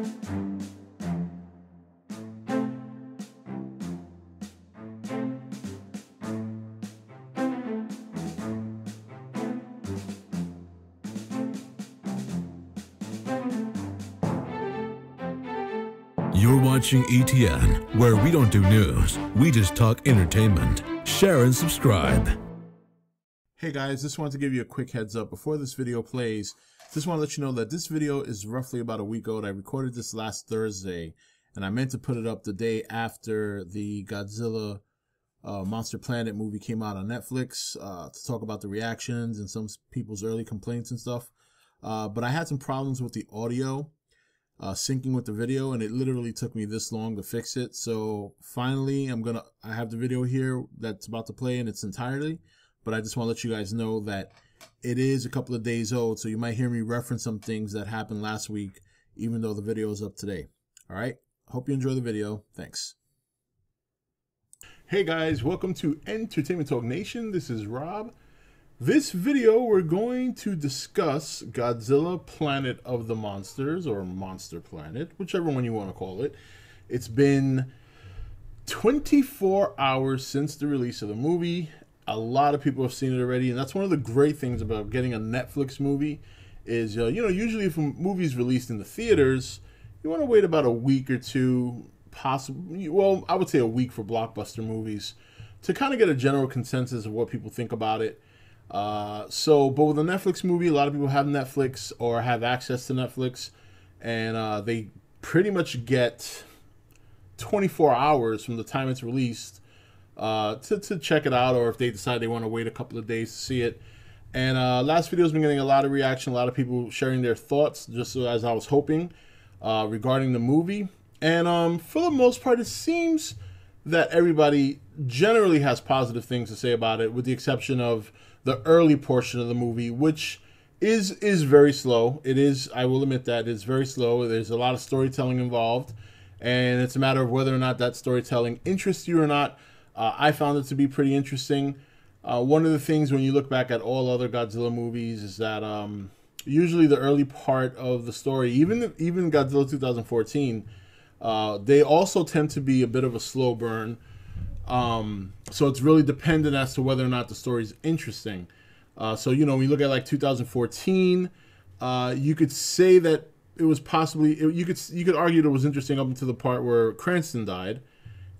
You're watching E.T.N, where we don't do news, we just talk entertainment. Share and subscribe. Hey guys, just wanted to give you a quick heads up before this video plays. Just want to let you know that this video is roughly about a week old. I recorded this last Thursday, and I meant to put it up the day after the Godzilla Monster Planet movie came out on Netflix to talk about the reactions and some people's early complaints and stuff. But I had some problems with the audio syncing with the video, and it literally took me this long to fix it. So finally, I have the video here that's about to play in its entirety, but I just want to let you guys know that it is a couple of days old, so you might hear me reference some things that happened last week, even though the video is up today. All right, hope you enjoy the video. Thanks. Hey guys, welcome to Entertainment Talk Nation. This is Rob. This video, we're going to discuss Godzilla Planet of the Monsters, or Monster Planet, whichever one you want to call it. It's been 24 hours since the release of the movie. A lot of people have seen it already, and that's one of the great things about getting a Netflix movie is, usually if a movie's released in the theaters, you want to wait about a week or two, possibly, well, I would say a week for blockbuster movies, to kind of get a general consensus of what people think about it. But with a Netflix movie, a lot of people have Netflix or have access to Netflix, and they pretty much get 24 hours from the time it's released to check it out, or if they decide they want to wait a couple of days to see it. And last video has been getting a lot of reaction, a lot of people sharing their thoughts, just as I was hoping, regarding the movie. And for the most part, it seems that everybody generally has positive things to say about it, with the exception of the early portion of the movie, which is very slow. It is, I will admit that, it's very slow. There's a lot of storytelling involved, and it's a matter of whether or not that storytelling interests you or not. I found it to be pretty interesting. One of the things when you look back at all other Godzilla movies is that usually the early part of the story, even Godzilla 2014, they also tend to be a bit of a slow burn. So it's really dependent as to whether or not the story is interesting. So, when you look at like 2014, you could say that it was possibly, you could argue that it was interesting up until the part where Cranston died.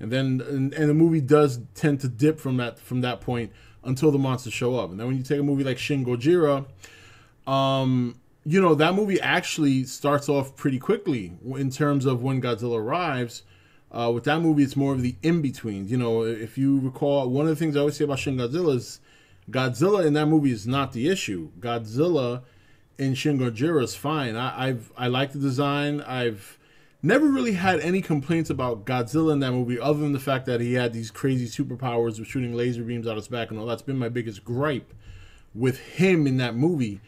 And then, and the movie does tend to dip from that point until the monsters show up. And then when you take a movie like Shin Godzilla, that movie actually starts off pretty quickly in terms of when Godzilla arrives. With that movie, it's more of the in-betweens. If you recall, one of the things I always say about Shin Godzilla is Godzilla in that movie is not the issue. Godzilla in Shin Godzilla is fine. I like the design. I've never really had any complaints about Godzilla in that movie, other than the fact that he had these crazy superpowers with shooting laser beams out his back and all. That's been my biggest gripe with him in that movie.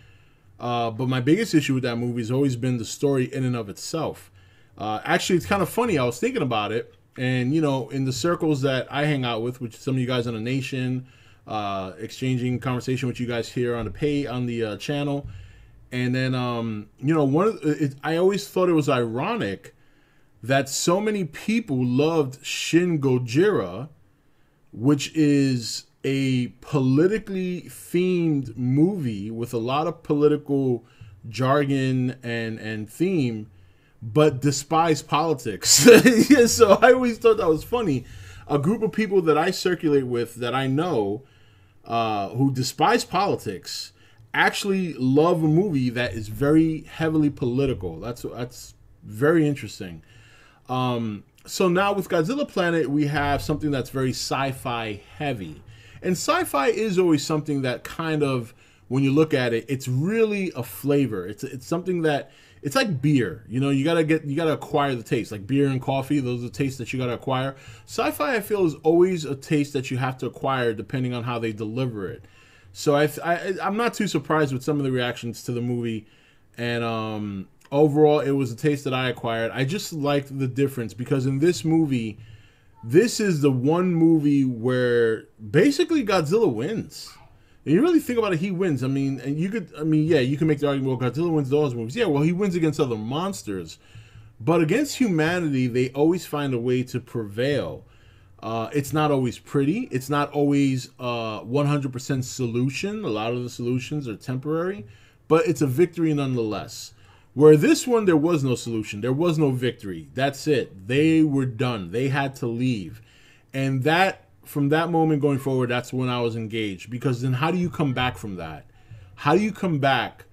But my biggest issue with that movie has always been the story in and of itself. Actually, it's kind of funny. I was thinking about it, and in the circles that I hang out with, which some of you guys on the Nation, exchanging conversation with you guys here on the channel, and then I always thought it was ironic that so many people loved Shin Godzilla, which is a politically themed movie with a lot of political jargon and theme, but despise politics. Yeah, so I always thought that was funny. A group of people that I circulate with, that I know, who despise politics, actually love a movie that is very heavily political. That's very interesting. So now with Godzilla Planet, we have something that's very sci-fi heavy. And sci-fi is always something that kind of, when you look at it, it's really a flavor. It's something that, it's like beer. You gotta acquire the taste. Like beer and coffee, those are the tastes that you gotta acquire. Sci-fi, I feel, is always a taste that you have to acquire depending on how they deliver it. So I'm not too surprised with some of the reactions to the movie, and overall, it was a taste that I acquired. I just liked the difference, because in this movie, this is the one movie where basically Godzilla wins. And you really think about it, he wins. Yeah, you can make the argument, well, Godzilla wins those movies. Yeah, well, he wins against other monsters. But against humanity, they always find a way to prevail. It's not always pretty. It's not always 100% solution. A lot of the solutions are temporary, but it's a victory nonetheless. Where this one, there was no solution. There was no victory. That's it. They were done. They had to leave. And that, from that moment going forward, that's when I was engaged. Because then how do you come back from that? How do you come back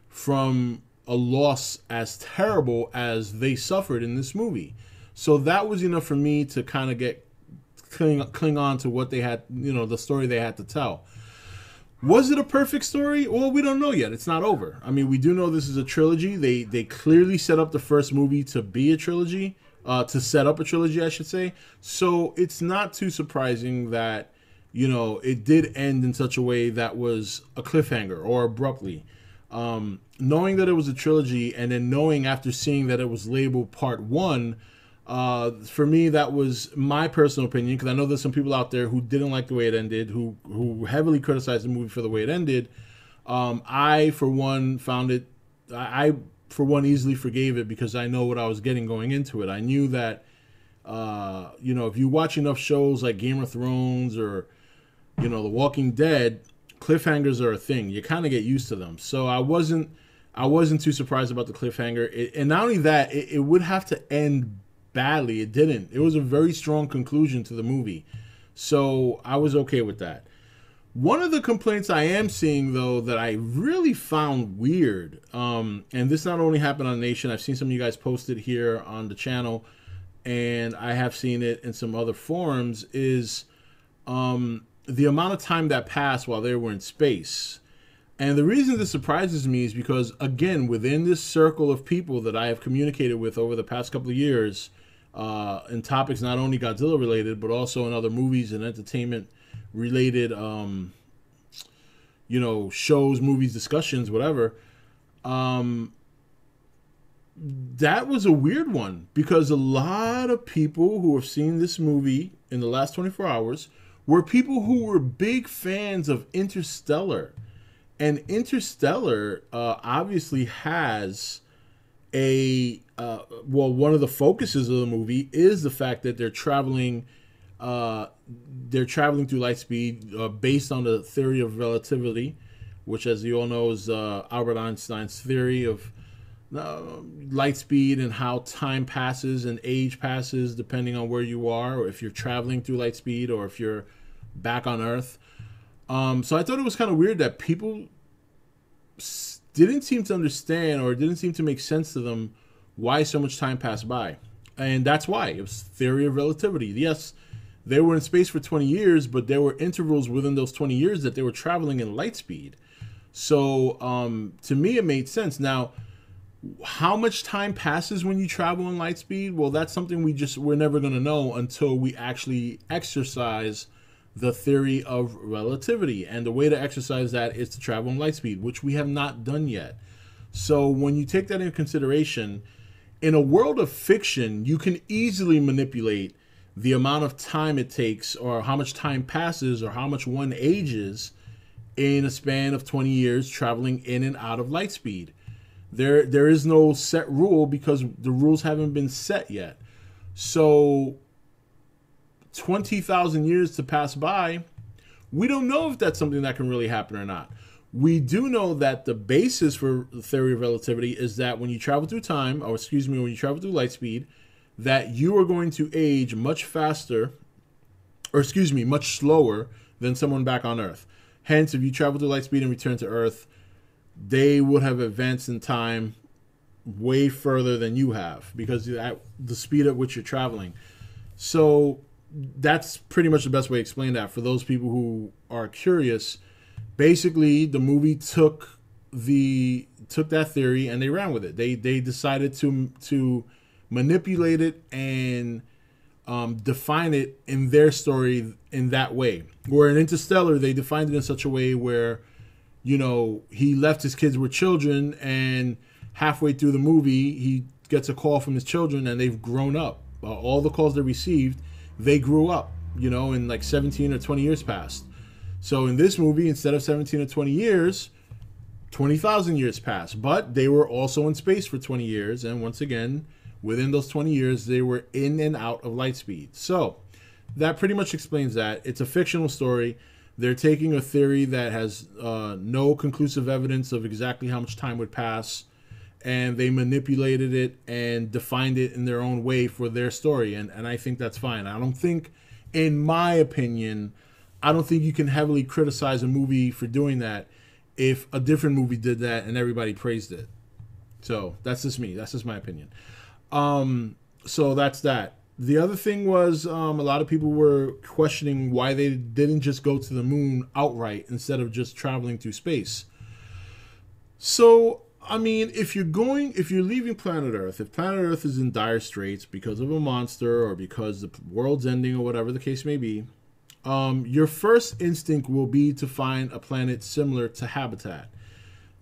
from a loss as terrible as they suffered in this movie? So that was enough for me to kind of cling on to what they had, you know, the story they had to tell. Was it a perfect story? Well, we don't know yet. It's not over. I mean, we do know this is a trilogy. They clearly set up the first movie to be a trilogy, to set up a trilogy, I should say. So it's not too surprising that, you know, it did end in such a way that was a cliffhanger or abruptly. Knowing that it was a trilogy and then knowing after seeing that it was labeled Part 1, for me, that was my personal opinion, because I know there's some people out there who didn't like the way it ended, who heavily criticized the movie for the way it ended. I, for one, for one, easily forgave it because I know what I was getting going into it. I knew that, you know, if you watch enough shows like Game of Thrones or, you know, The Walking Dead, cliffhangers are a thing. You kind of get used to them. So I wasn't too surprised about the cliffhanger. And not only that, it would have to end badly. It didn't. It was a very strong conclusion to the movie. So I was okay with that. One of the complaints I am seeing, though, that I really found weird, and this not only happened on Nation, I've seen some of you guys post it here on the channel, and I have seen it in some other forums, is the amount of time that passed while they were in space. And the reason this surprises me is because, again, within this circle of people that I have communicated with over the past couple of years, in topics not only Godzilla related, but also in other movies and entertainment related, you know, shows, movies, discussions, whatever, that was a weird one, because a lot of people who have seen this movie in the last 24 hours were people who were big fans of Interstellar. And Interstellar obviously has a well, one of the focuses of the movie is the fact that they're traveling through light speed, based on the theory of relativity, which, as you all know, is Albert Einstein's theory of light speed and how time passes and age passes depending on where you are, or if you're traveling through light speed or if you're back on Earth. So I thought it was kind of weird that people didn't seem to understand, or it didn't seem to make sense to them, why so much time passed by. And that's why. It was theory of relativity. Yes, they were in space for 20 years, but there were intervals within those 20 years that they were traveling in light speed. So to me, it made sense. Now, how much time passes when you travel in light speed? Well, that's something we're never going to know until we actually exercise the theory of relativity. And the way to exercise that is to travel in light speed, which we have not done yet. So when you take that into consideration, in a world of fiction, you can easily manipulate the amount of time it takes, or how much time passes, or how much one ages in a span of 20 years traveling in and out of light speed. There is no set rule, because the rules haven't been set yet. So 20,000 years to pass by, we don't know if that's something that can really happen or not. We do know that the basis for the theory of relativity is that when you travel through time, or excuse me, when you travel through light speed, that you are going to age much faster, or excuse me, much slower than someone back on Earth. Hence, if you travel through light speed and return to Earth, they would have advanced in time way further than you have, because at the speed at which you're traveling. So that's pretty much the best way to explain that for those people who are curious. Basically, the movie took that theory and they ran with it. They decided to manipulate it and define it in their story in that way. Where in Interstellar, they defined it in such a way where, you know, he left his kids with children, and halfway through the movie, he gets a call from his children, and they've grown up. All the calls they received, they grew up, you know, in like 17 or 20 years passed. So in this movie, instead of 17 or 20 years, 20,000 years passed. But they were also in space for 20 years. And once again, Within those 20 years, they were in and out of light speed. So that pretty much explains that. It's a fictional story. They're taking a theory that has no conclusive evidence of exactly how much time would pass, and they manipulated it and defined it in their own way for their story. And I think that's fine. I don't think, in my opinion, I don't think you can heavily criticize a movie for doing that if a different movie did that and everybody praised it. So that's just me. That's just my opinion. So that's that. The other thing was a lot of people were questioning why they didn't just go to the moon outright instead of just traveling through space. So, I mean, if you're leaving planet Earth, if planet Earth is in dire straits because of a monster or because the world's ending or whatever the case may be, your first instinct will be to find a planet similar to habitat.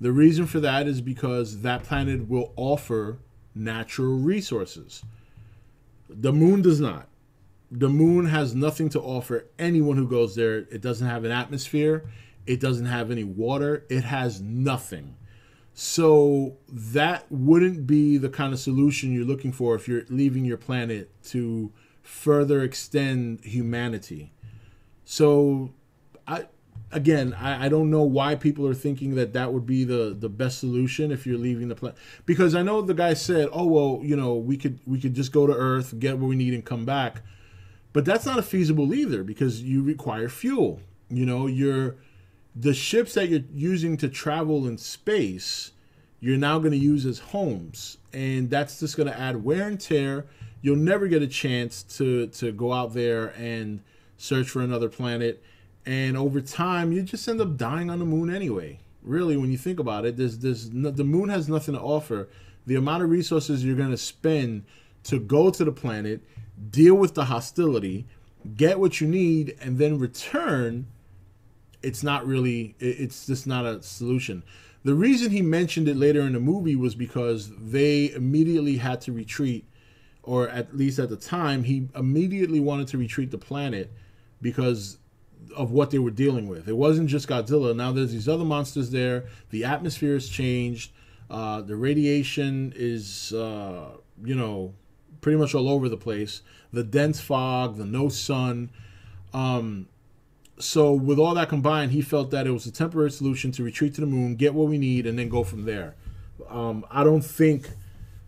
The reason for that is because that planet will offer natural resources. The moon does not. The moon has nothing to offer anyone who goes there. It doesn't have an atmosphere. It doesn't have any water. It has nothing. So that wouldn't be the kind of solution you're looking for if you're leaving your planet to further extend humanity. So I don't know why people are thinking that that would be the best solution if you're leaving the planet. Because I know the guy said, oh, well, you know, we could just go to Earth, get what we need, and come back. But that's not feasible either, because you require fuel. You know, the ships that you're using to travel in space, you're now going to use as homes. And that's just going to add wear and tear. You'll never get a chance to go out there and search for another planet. And over time, you just end up dying on the moon anyway. Really, when you think about it, the moon has nothing to offer. The amount of resources you're going to spend to go to the planet, deal with the hostility, get what you need, and then return, it's just not a solution. The reason he mentioned it later in the movie was because they immediately had to retreat, or at least at the time, he immediately wanted to retreat the planet because of what they were dealing with. It wasn't just Godzilla. Now there's these other monsters there. The atmosphere has changed. The radiation is, pretty much all over the place. The dense fog, the no sun. So with all that combined, he felt that it was a temporary solution to retreat to the moon, get what we need, and then go from there. I don't think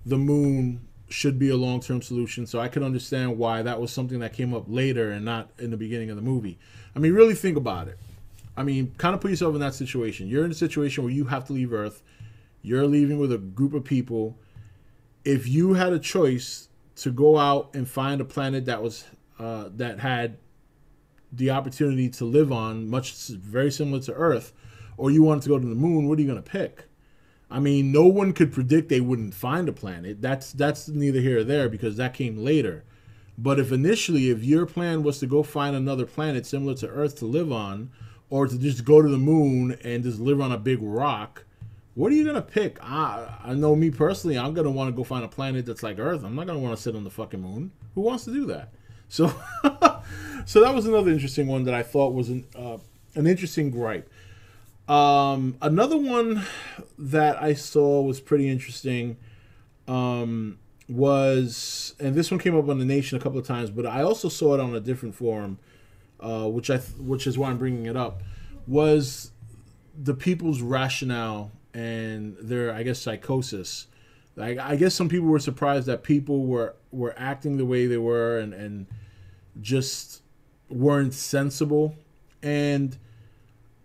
the moon should be a long-term solution, so I can understand why that was something that came up later and not in the beginning of the movie. I mean, really think about it. I mean, kind of put yourself in that situation. You're in a situation where you have to leave Earth. You're leaving with a group of people. If you had a choice to go out and find a planet that had the opportunity to live on, very similar to Earth, or you wanted to go to the moon, what are you going to pick? I mean, no one could predict they wouldn't find a planet. That's neither here or there, because that came later. But if your plan was to go find another planet similar to Earth to live on, or to just go to the moon and just live on a big rock, what are you going to pick? I know me personally, I'm going to want to go find a planet that's like Earth. I'm not going to want to sit on the fucking moon. Who wants to do that? So so that was another interesting one that I thought was an interesting gripe. Another one that I saw was pretty interesting was, and this one came up on The Nation a couple of times, but I also saw it on a different forum, which is why I'm bringing it up, was the people's rationale and their, I guess, psychosis. I guess some people were surprised that people were acting the way they were and just weren't sensible. And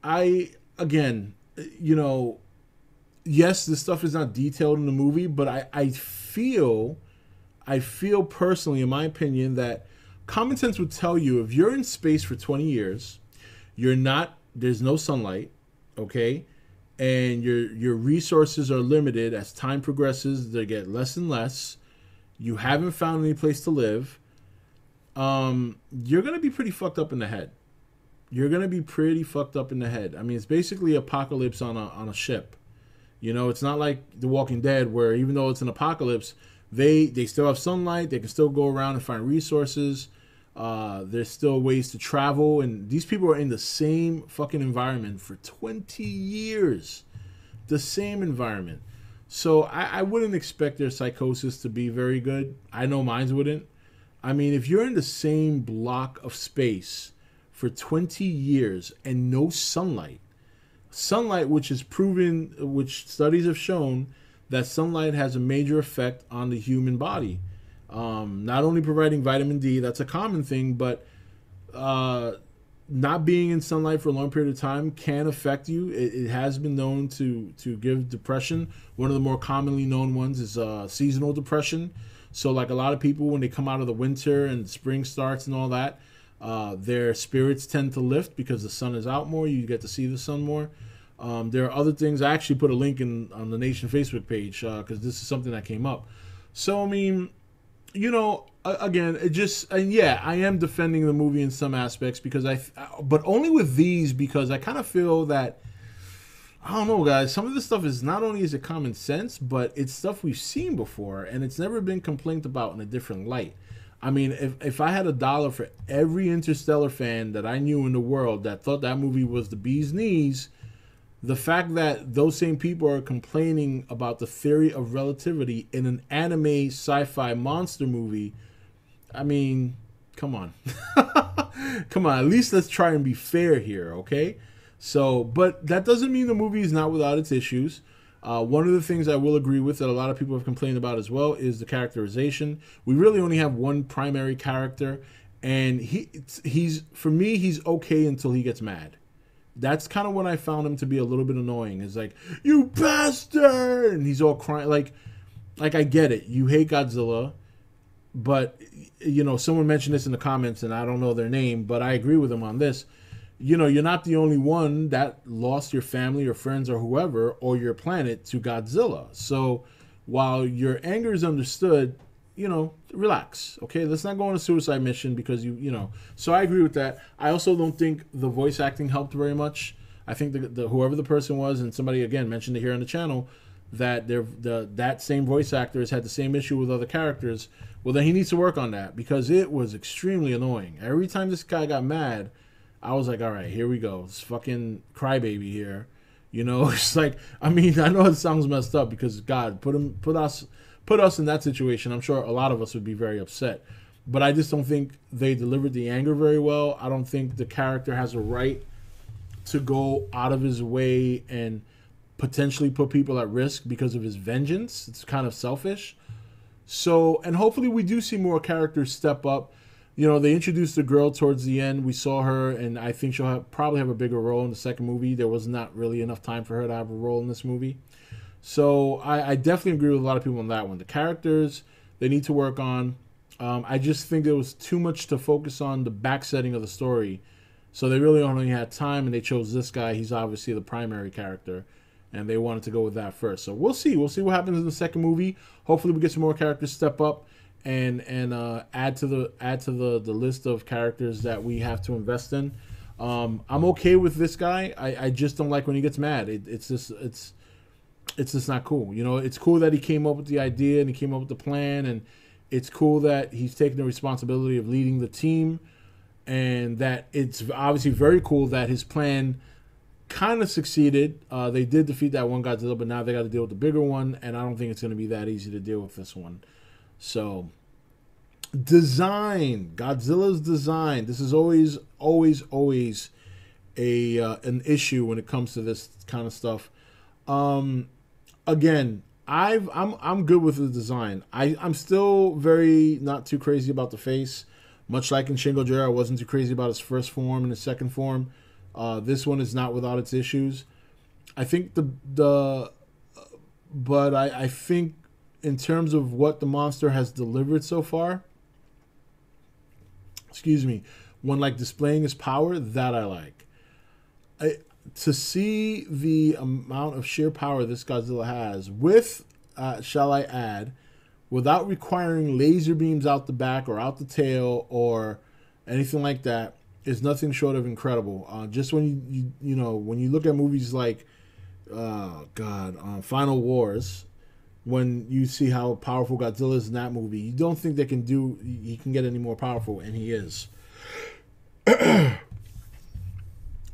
again, yes, this stuff is not detailed in the movie, but I feel personally, in my opinion, that common sense would tell you if you're in space for 20 years, there's no sunlight, okay? And your resources are limited. As time progresses, they get less and less. You haven't found any place to live. You're going to be pretty fucked up in the head. You're going to be pretty fucked up in the head. I mean, it's basically apocalypse on a ship. It's not like The Walking Dead, where even though it's an apocalypse, they still have sunlight. They can still go around and find resources. There's still ways to travel. And these people are in the same fucking environment for 20 years. The same environment. So I wouldn't expect their psychosis to be very good. I know mine wouldn't. I mean, if you're in the same block of space for 20 years and no sunlight, sunlight, which is proven, which studies have shown that sunlight has a major effect on the human body. Not only providing vitamin D, that's a common thing, but not being in sunlight for a long period of time can affect you. It has been known to give depression. One of the more commonly known ones is seasonal depression. So like a lot of people, when they come out of the winter and spring starts and all that, their spirits tend to lift because the sun is out more. You get to see the sun more. There are other things. I actually put a link on the Nation Facebook page because this is something that came up. So, I mean, you know, again, it just, and yeah, I am defending the movie in some aspects because but only with these, because I kind of feel that, I don't know, guys, some of this stuff is not only is it common sense, but it's stuff we've seen before and it's never been complained about in a different light. I mean, if I had $1 for every Interstellar fan that I knew in the world that thought that movie was the bee's knees, the fact that those same people are complaining about the theory of relativity in an anime sci-fi monster movie, I mean, come on. Come on, at least let's try and be fair here, okay? So, but that doesn't mean the movie is not without its issues. One of the things I will agree with that a lot of people have complained about as well is the characterization. We really only have one primary character, and he's for me, he's okay until he gets mad. That's kind of when I found him to be a little bit annoying. It's like, you bastard! And he's all crying. Like I get it. You hate Godzilla. But, you know, someone mentioned this in the comments, and I don't know their name, but I agree with them on this. You know, you're not the only one that lost your family or friends or whoever or your planet to Godzilla. So while your anger is understood, you know, relax. Okay, let's not go on a suicide mission because you know. So I agree with that. I also don't think the voice acting helped very much. I think the whoever the person was, and somebody again mentioned it here on the channel, that that same voice actor has had the same issue with other characters. Well, then he needs to work on that because it was extremely annoying. Every time this guy got mad, I was like, all right, here we go. It's fucking crybaby here. You know, it's like, I mean, I know it sounds messed up because God, put us in that situation. I'm sure a lot of us would be very upset. But I just don't think they delivered the anger very well. I don't think the character has a right to go out of his way and potentially put people at risk because of his vengeance. It's kind of selfish. So, and hopefully we do see more characters step up. You know, they introduced the girl towards the end. We saw her, and I think she'll probably have a bigger role in the second movie. There was not really enough time for her to have a role in this movie. So I definitely agree with a lot of people on that one. The characters, they need to work on. I just think there was too much to focus on the backsetting of the story. So they really only had time, and they chose this guy. He's obviously the primary character, and they wanted to go with that first. So we'll see. We'll see what happens in the second movie. Hopefully we get some more characters step up and add to the list of characters that we have to invest in. I'm okay with this guy. I just don't like when he gets mad. It's just not cool. You know, it's cool that he came up with the idea and he came up with the plan, and it's cool that he's taking the responsibility of leading the team, and that it's obviously very cool that his plan kind of succeeded. They did defeat that one Godzilla, but now they got to deal with the bigger one, and I don't think it's going to be that easy to deal with this one. So, design. Godzilla's design. This is always an issue when it comes to this kind of stuff. Again, I'm good with the design. I'm still very not too crazy about the face. Much like in Shin Godzilla, I wasn't too crazy about his first form and his second form. This one is not without its issues. I think but I think in terms of what the monster has delivered so far, when like displaying his power, that I like. To see the amount of sheer power this Godzilla has with, shall I add, without requiring laser beams out the back or out the tail or anything like that, is nothing short of incredible. Just when you know when you look at movies like Final Wars, when you see how powerful Godzilla is in that movie, you don't think he can get any more powerful, and he is.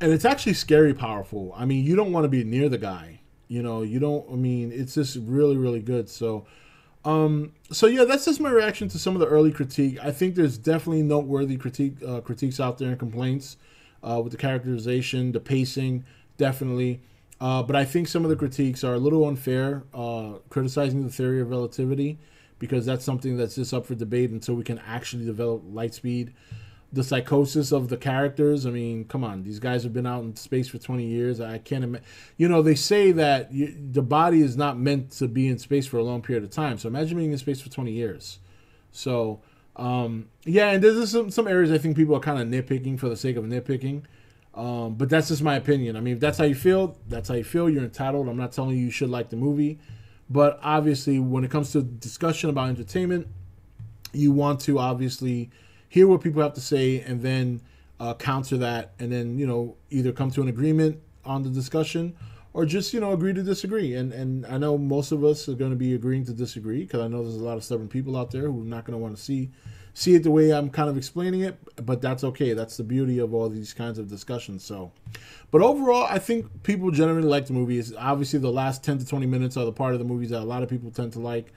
And it's actually scary powerful. I mean, you don't want to be near the guy. You know, you don't. I mean, it's just really, really good. So, yeah, that's just my reaction to some of the early critique. I think there's definitely noteworthy critiques out there and complaints with the characterization, the pacing, definitely. But I think some of the critiques are a little unfair, criticizing the theory of relativity, because that's something that's just up for debate until we can actually develop Lightspeed. The psychosis of the characters. I mean, come on. These guys have been out in space for 20 years. I can't imagine. You know, they say that the body is not meant to be in space for a long period of time. So imagine being in space for 20 years. So, yeah, and there's some areas I think people are kind of nitpicking for the sake of nitpicking. But that's just my opinion. I mean, if that's how you feel, that's how you feel. You're entitled. I'm not telling you should like the movie. But obviously, when it comes to discussion about entertainment, you want to obviously hear what people have to say and then counter that, and then, you know, either come to an agreement on the discussion or just, you know, agree to disagree. And I know most of us are going to be agreeing to disagree, because I know there's a lot of stubborn people out there who are not going to want to see it the way I'm kind of explaining it, but that's okay. That's the beauty of all these kinds of discussions. So, but overall, I think people generally like the movie. It's obviously the last 10 to 20 minutes are the part of the movies that a lot of people tend to like.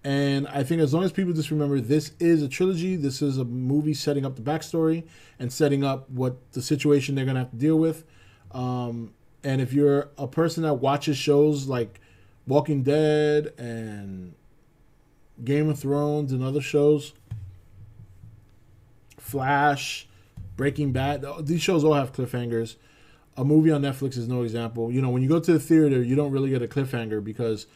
And I think as long as people just remember, this is a trilogy. This is a movie setting up the backstory and setting up what the situation they're going to have to deal with. And if you're a person that watches shows like Walking Dead and Game of Thrones and other shows, Flash, Breaking Bad, these shows all have cliffhangers. A movie on Netflix is no example. You know, when you go to the theater, you don't really get a cliffhanger because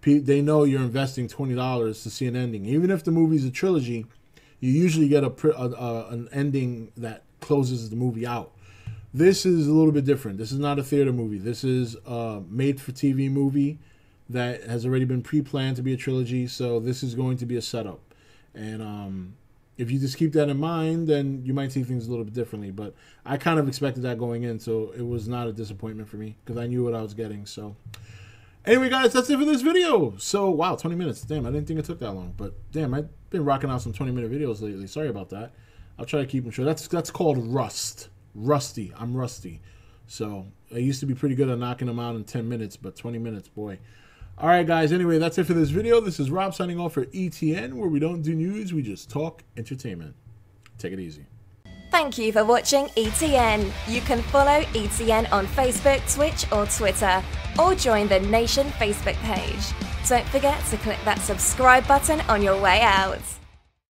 they know you're investing $20 to see an ending. Even if the movie's a trilogy, you usually get an ending that closes the movie out. This is a little bit different. This is not a theater movie. This is a made-for-TV movie that has already been pre-planned to be a trilogy, so this is going to be a setup. And if you just keep that in mind, then you might see things a little bit differently. But I kind of expected that going in, so it was not a disappointment for me because I knew what I was getting. So anyway, guys, that's it for this video. So, wow, 20 minutes. Damn, I didn't think it took that long. But, damn, I've been rocking out some 20-minute videos lately. Sorry about that. I'll try to keep them short. That's called rust. Rusty. I'm rusty. So, I used to be pretty good at knocking them out in 10 minutes, but 20 minutes, boy. All right, guys. Anyway, that's it for this video. This is Rob signing off for E.T.N, where we don't do news. We just talk entertainment. Take it easy. Thank you for watching E.T.N. You can follow E.T.N on Facebook, Twitch or Twitter, or join the Nation Facebook page. Don't forget to click that subscribe button on your way out.